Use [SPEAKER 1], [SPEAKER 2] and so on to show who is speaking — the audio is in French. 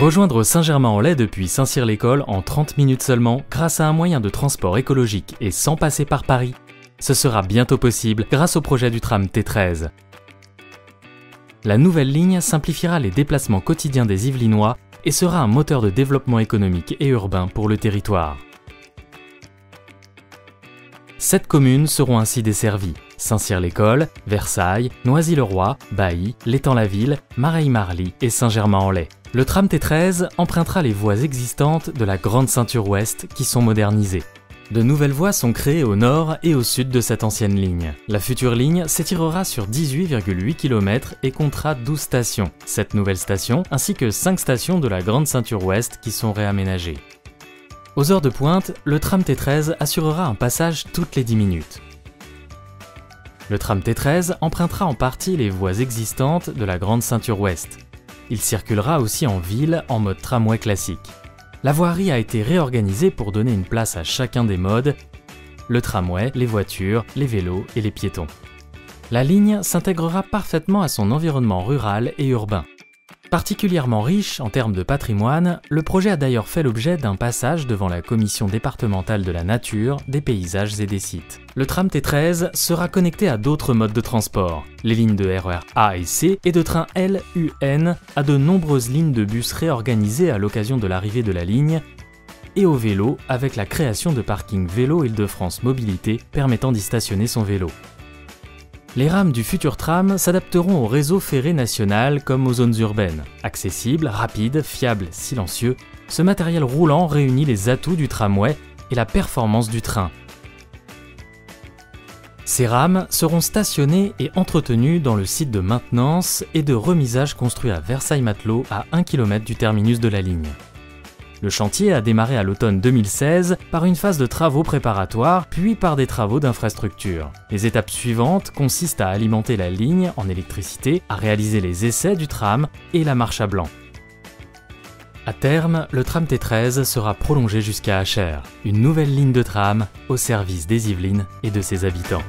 [SPEAKER 1] Rejoindre Saint-Germain-en-Laye depuis Saint-Cyr-l'École en 30 minutes seulement grâce à un moyen de transport écologique et sans passer par Paris. Ce sera bientôt possible grâce au projet du tram T13. La nouvelle ligne simplifiera les déplacements quotidiens des Yvelinois et sera un moteur de développement économique et urbain pour le territoire. 7 communes seront ainsi desservies: Saint-Cyr-l'École, Versailles, Noisy-le-Roi, Bailly, l'Étang-la-Ville, Mareil-Marly et Saint-Germain-en-Laye. Le tram T13 empruntera les voies existantes de la Grande Ceinture Ouest qui sont modernisées. De nouvelles voies sont créées au nord et au sud de cette ancienne ligne. La future ligne s'étirera sur 18,8 km et comptera 12 stations, 7 nouvelles stations ainsi que 5 stations de la Grande Ceinture Ouest qui sont réaménagées. Aux heures de pointe, le tram T13 assurera un passage toutes les 10 minutes. Le tram T13 empruntera en partie les voies existantes de la Grande Ceinture Ouest. Il circulera aussi en ville en mode tramway classique. La voirie a été réorganisée pour donner une place à chacun des modes: le tramway, les voitures, les vélos et les piétons. La ligne s'intégrera parfaitement à son environnement rural et urbain. Particulièrement riche en termes de patrimoine, le projet a d'ailleurs fait l'objet d'un passage devant la Commission départementale de la nature, des paysages et des sites. Le tram T13 sera connecté à d'autres modes de transport, les lignes de RER A et C et de trains L, U, N, à de nombreuses lignes de bus réorganisées à l'occasion de l'arrivée de la ligne, et au vélo avec la création de parkings vélo Île-de-France Mobilité permettant d'y stationner son vélo. Les rames du futur tram s'adapteront au réseau ferré national comme aux zones urbaines. Accessible, rapide, fiable, silencieux, ce matériel roulant réunit les atouts du tramway et la performance du train. Ces rames seront stationnées et entretenues dans le site de maintenance et de remisage construit à Versailles-Matelot à 1 km du terminus de la ligne. Le chantier a démarré à l'automne 2016 par une phase de travaux préparatoires, puis par des travaux d'infrastructure. Les étapes suivantes consistent à alimenter la ligne en électricité, à réaliser les essais du tram et la marche à blanc. À terme, le tram T13 sera prolongé jusqu'à Achères, une nouvelle ligne de tram au service des Yvelines et de ses habitants.